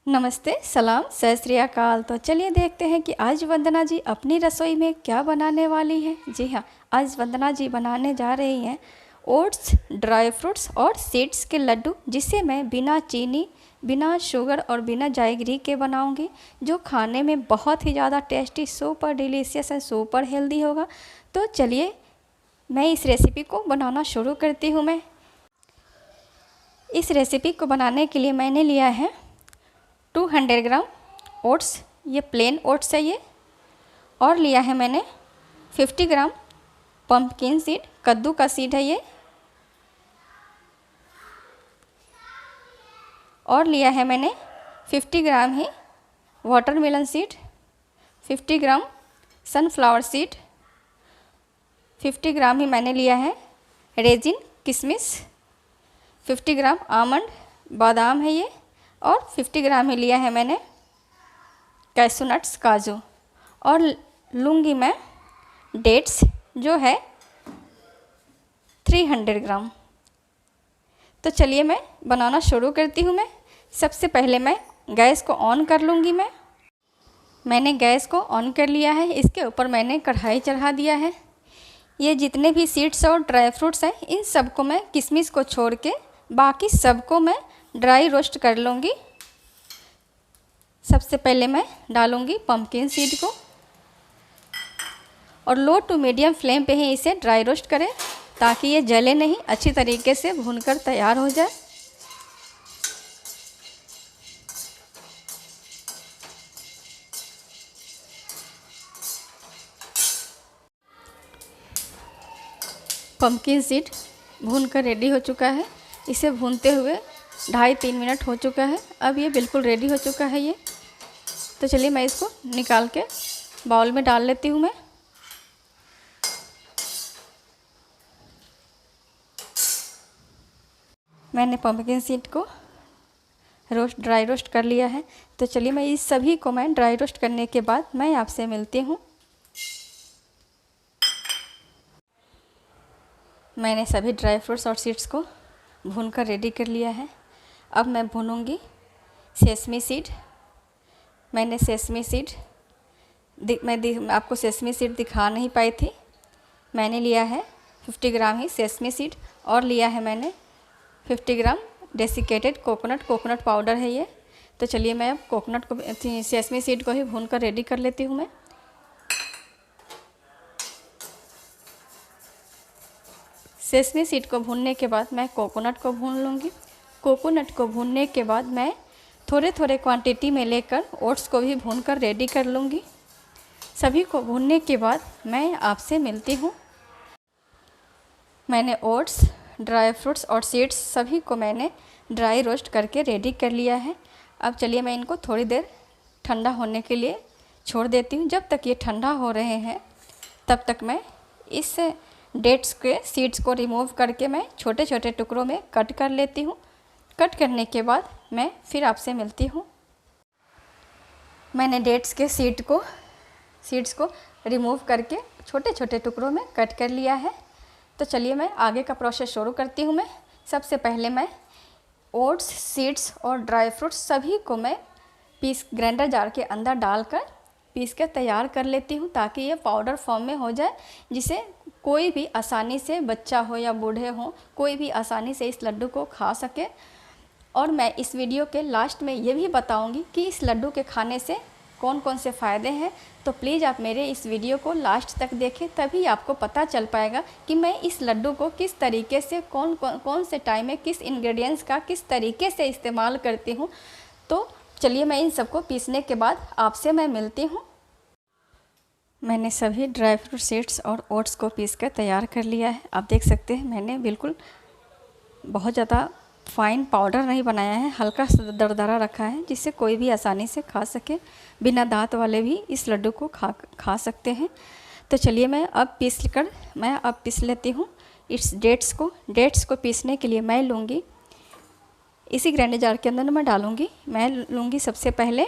नमस्ते, सलाम, सत श्री अकाल। तो चलिए देखते हैं कि आज वंदना जी अपनी रसोई में क्या बनाने वाली है। जी हाँ, आज वंदना जी बनाने जा रही हैं ओट्स, ड्राई फ्रूट्स और सीड्स के लड्डू, जिसे मैं बिना चीनी, बिना शुगर और बिना जायगरी के बनाऊंगी, जो खाने में बहुत ही ज़्यादा tasty, super delicious and super healthy होगा। तो चलिए मैं इस रेसिपी को बनाना शुरू करती हूँ। मैं इस रेसिपी को बनाने के लिए मैंने लिया है 200 ग्राम ओट्स, ये प्लेन ओट्स है ये। और लिया है मैंने 50 ग्राम पम्पकिन सीड, कद्दू का सीड है ये। और लिया है मैंने 50 ग्राम ही वाटरमेलन सीड, 50 ग्राम सनफ्लावर सीड, 50 ग्राम ही मैंने लिया है रेजिन किशमिश, 50 ग्राम आमंड बादाम है ये। और 50 ग्राम ही लिया है मैंने कैशू नट्स काजू। और लूँगी मैं डेट्स, जो है 300 ग्राम। तो चलिए मैं बनाना शुरू करती हूँ। मैं सबसे पहले मैं गैस को ऑन कर लूँगी। मैंने गैस को ऑन कर लिया है। इसके ऊपर मैंने कढ़ाई चढ़ा दिया है। ये जितने भी सीड्स और ड्राई फ्रूट्स हैं, इन सबको मैं किशमिश को छोड़ के बाकी सबको मैं ड्राई रोस्ट कर लूँगी। सबसे पहले मैं डालूँगी पम्पकिन सीड को और लो टू मीडियम फ्लेम पे ही इसे ड्राई रोस्ट करें, ताकि ये जले नहीं, अच्छी तरीके से भूनकर तैयार हो जाए। पम्पकिन सीड भूनकर रेडी हो चुका है। इसे भूनते हुए 2.5-3 मिनट हो चुका है। अब ये बिल्कुल रेडी हो चुका है ये। तो चलिए मैं इसको निकाल के बाउल में डाल लेती हूँ। मैंने पम्पकिन सीड को ड्राई रोस्ट कर लिया है। तो चलिए मैं इस सभी को मैं ड्राई रोस्ट करने के बाद मैं आपसे मिलती हूँ। मैंने सभी ड्राई फ्रूट्स और सीड्स को भूनकर रेडी कर लिया है। अब मैं भूनूंगी सेसमी सीड। मैंने सेसमी सीड आपको सेसमी सीड दिखा नहीं पाई थी। मैंने लिया है 50 ग्राम ही सेसमी सीड और लिया है मैंने 50 ग्राम डेसिकेटेड कोकोनट पाउडर है ये। तो चलिए मैं अब सेसमी सीड को ही भूनकर रेडी कर लेती हूँ। मैं सेसमी सीड को भूनने के बाद मैं कोकोनट को भून लूँगी। कोकोनट को भूनने के बाद मैं थोड़े थोड़े क्वांटिटी में लेकर ओट्स को भी भूनकर रेडी कर लूँगी। सभी को भूनने के बाद मैं आपसे मिलती हूँ। मैंने ओट्स, ड्राई फ्रूट्स और सीड्स सभी को मैंने ड्राई रोस्ट करके रेडी कर लिया है। अब चलिए मैं इनको थोड़ी देर ठंडा होने के लिए छोड़ देती हूँ। जब तक ये ठंडा हो रहे हैं तब तक मैं इस डेट्स के सीड्स को रिमूव करके मैं छोटे छोटे टुकड़ों में कट कर लेती हूँ। कट करने के बाद मैं फिर आपसे मिलती हूँ। मैंने डेट्स के सीड्स को रिमूव करके छोटे छोटे टुकड़ों में कट कर लिया है। तो चलिए मैं आगे का प्रोसेस शुरू करती हूँ। मैं सबसे पहले मैं ओट्स, सीड्स और ड्राई फ्रूट्स सभी को मैं ग्राइंडर जार के अंदर डालकर पीस के तैयार कर लेती हूँ, ताकि ये पाउडर फॉर्म में हो जाए, जिसे कोई भी आसानी से, बच्चा हो या बूढ़े हो, कोई भी आसानी से इस लड्डू को खा सके। और मैं इस वीडियो के लास्ट में ये भी बताऊंगी कि इस लड्डू के खाने से कौन कौन से फ़ायदे हैं। तो प्लीज़ आप मेरे इस वीडियो को लास्ट तक देखें, तभी आपको पता चल पाएगा कि मैं इस लड्डू को किस तरीके से, कौन से टाइम में किस इंग्रेडिएंट्स का किस तरीके से इस्तेमाल करती हूँ। तो चलिए मैं इन सबको पीसने के बाद आपसे मैं मिलती हूँ। मैंने सभी ड्राई फ्रूट सीड्स और ओट्स को पीस कर तैयार कर लिया है। आप देख सकते हैं मैंने बिल्कुल बहुत ज़्यादा फाइन पाउडर नहीं बनाया है, हल्का सा दरदरा रखा है, जिससे कोई भी आसानी से खा सके। बिना दांत वाले भी इस लड्डू को खा सकते हैं। तो चलिए मैं अब पीस लेती हूँ इस डेट्स को पीसने के लिए मैं लूँगी, इसी ग्राइंडर जार के अंदर मैं लूँगी सबसे पहले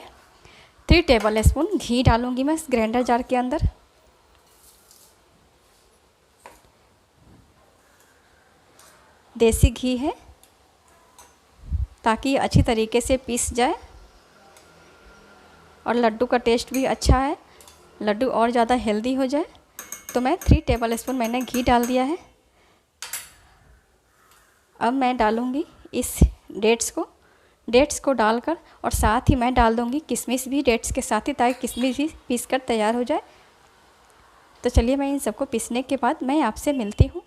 3 टेबल स्पून घी डालूँगी मैं इस ग्राइंडर जार के अंदर। देसी घी है, ताकि अच्छी तरीके से पीस जाए। और लड्डू का टेस्ट भी अच्छा है, लड्डू और ज़्यादा हेल्दी हो जाए। तो मैं 3 टेबलस्पून मैंने घी डाल दिया है। अब मैं डालूँगी इस डेट्स को डालकर, और साथ ही मैं डाल दूँगी किशमिश भी डेट्स के साथ ही, ताकि किशमिश भी पीस कर तैयार हो जाए। तो चलिए मैं इन सबको पीसने के बाद मैं आपसे मिलती हूँ।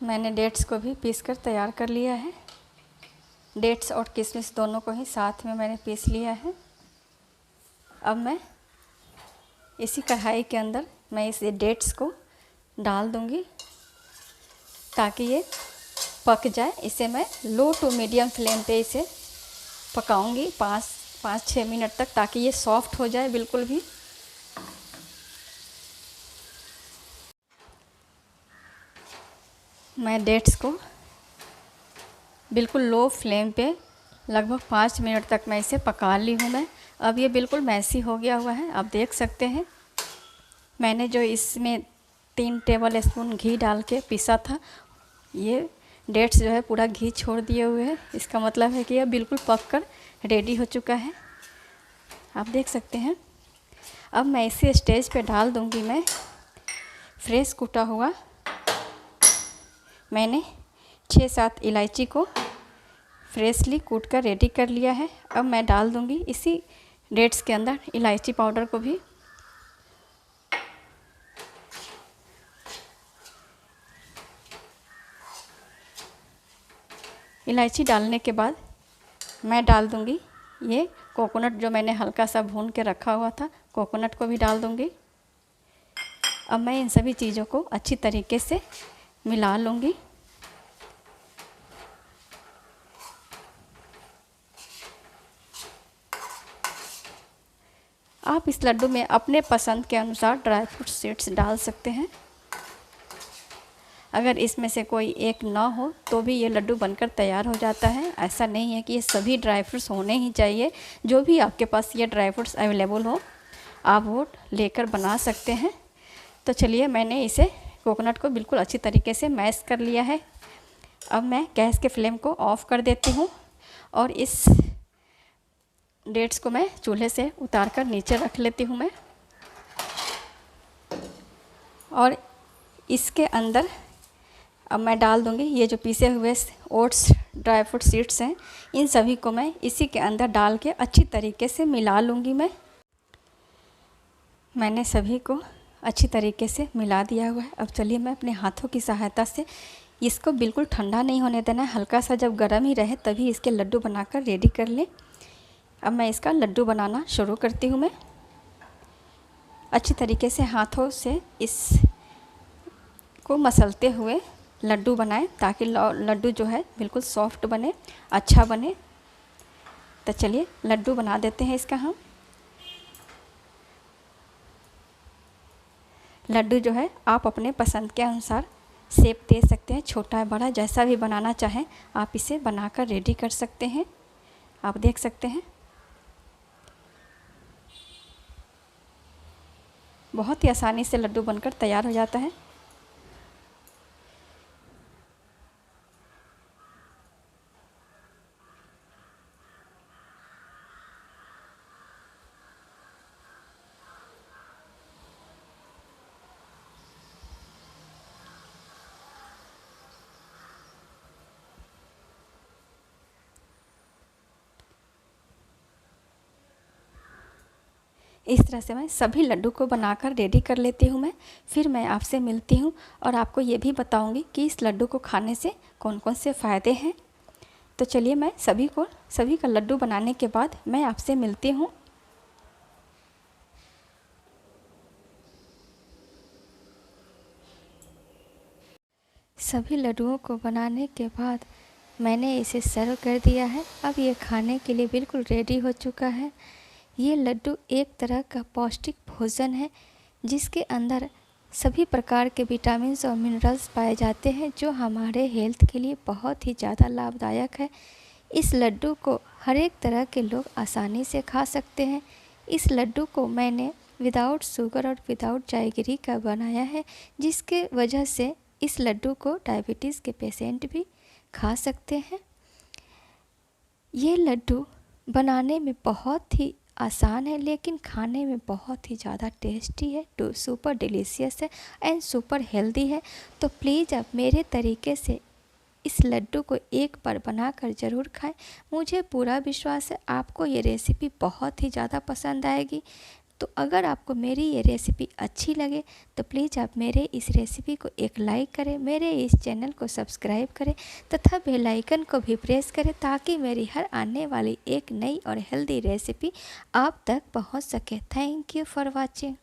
मैंने डेट्स को भी पीस कर तैयार कर लिया है। डेट्स और किशमिश दोनों को ही साथ में मैंने पीस लिया है। अब मैं इसी कढ़ाई के अंदर मैं इस डेट्स को डाल दूँगी ताकि ये पक जाए। इसे मैं लो टू मीडियम फ्लेम पे इसे पकाऊंगी 5-6 मिनट तक, ताकि ये सॉफ्ट हो जाए बिल्कुल भी। मैं डेट्स को बिल्कुल लो फ्लेम पे लगभग 5 मिनट तक मैं इसे पका ली हूँ मैं। अब ये बिल्कुल मैसी हो गया हुआ है, आप देख सकते हैं। मैंने जो इसमें 3 टेबल स्पून घी डाल के पीसा था, ये डेट्स जो है पूरा घी छोड़ दिए हुए हैं। इसका मतलब है कि यह बिल्कुल पक कर रेडी हो चुका है, आप देख सकते हैं। अब मैं इसी स्टेज पे डाल दूंगी मैं फ्रेश कूटा हुआ, मैंने 6-7 इलायची को फ्रेशली कूट कर रेडी कर लिया है। अब मैं डाल दूंगी इसी डेट्स के अंदर इलायची पाउडर को भी। इलायची डालने के बाद मैं डाल दूंगी ये कोकोनट, जो मैंने हल्का सा भून के रखा हुआ था, कोकोनट को भी डाल दूंगी। अब मैं इन सभी चीज़ों को अच्छी तरीके से मिला लूँगी। आप इस लड्डू में अपने पसंद के अनुसार ड्राई फ्रूट सीड्स डाल सकते हैं। अगर इसमें से कोई एक ना हो तो भी ये लड्डू बनकर तैयार हो जाता है। ऐसा नहीं है कि ये सभी ड्राई फ्रूट्स होने ही चाहिए। जो भी आपके पास ये ड्राई फ्रूट्स अवेलेबल हो, आप वो लेकर बना सकते हैं। तो चलिए, मैंने इसे कोकोनट को बिल्कुल अच्छी तरीके से मैश कर लिया है। अब मैं गैस के फ्लेम को ऑफ़ कर देती हूँ और इस डेट्स को मैं चूल्हे से उतार कर नीचे रख लेती हूँ मैं। और इसके अंदर अब मैं डाल दूँगी ये जो पीसे हुए ओट्स ड्राई फ्रूट सीड्स हैं, इन सभी को मैं इसी के अंदर डाल के अच्छी तरीके से मिला लूँगी मैं। मैंने सभी को अच्छी तरीके से मिला दिया हुआ है। अब चलिए, मैं अपने हाथों की सहायता से इसको बिल्कुल ठंडा नहीं होने देना है, हल्का सा जब गर्म ही रहे तभी इसके लड्डू बनाकर रेडी कर लें। अब मैं इसका लड्डू बनाना शुरू करती हूँ मैं। अच्छी तरीके से हाथों से इस को मसलते हुए लड्डू बनाएं, ताकि लड्डू जो है बिल्कुल सॉफ्ट बने, अच्छा बने। तो चलिए, लड्डू बना देते हैं इसका हम। लड्डू जो है आप अपने पसंद के अनुसार शेप दे सकते हैं, छोटा बड़ा जैसा भी बनाना चाहें आप इसे बनाकर रेडी कर सकते हैं। आप देख सकते हैं, बहुत ही आसानी से लड्डू बनकर तैयार हो जाता है। इस तरह से मैं सभी लड्डू को बनाकर रेडी कर लेती हूँ मैं। फिर मैं आपसे मिलती हूँ और आपको ये भी बताऊँगी कि इस लड्डू को खाने से कौन कौन से फ़ायदे हैं। तो चलिए, मैं सभी का लड्डू बनाने के बाद मैं आपसे मिलती हूँ। सभी लड्डुओं को बनाने के बाद मैंने इसे सर्व कर दिया है। अब ये खाने के लिए बिल्कुल रेडी हो चुका है। ये लड्डू एक तरह का पौष्टिक भोजन है, जिसके अंदर सभी प्रकार के विटामिन्स और मिनरल्स पाए जाते हैं, जो हमारे हेल्थ के लिए बहुत ही ज़्यादा लाभदायक है। इस लड्डू को हर एक तरह के लोग आसानी से खा सकते हैं। इस लड्डू को मैंने विदाउट शुगर और विदाउट जैगरी का बनाया है, जिसके वजह से इस लड्डू को डायबिटीज़ के पेशेंट भी खा सकते हैं। ये लड्डू बनाने में बहुत ही आसान है लेकिन खाने में बहुत ही ज़्यादा टेस्टी है, तो सुपर डिलीशियस है एंड सुपर हेल्दी है। तो प्लीज़ आप मेरे तरीके से इस लड्डू को एक बार बनाकर ज़रूर खाएं। मुझे पूरा विश्वास है आपको ये रेसिपी बहुत ही ज़्यादा पसंद आएगी। तो अगर आपको मेरी ये रेसिपी अच्छी लगे तो प्लीज़ आप मेरे इस रेसिपी को एक लाइक करें, मेरे इस चैनल को सब्सक्राइब करें तथा बेल आइकन को भी प्रेस करें ताकि मेरी हर आने वाली एक नई और हेल्दी रेसिपी आप तक पहुंच सके। Thank you for watching.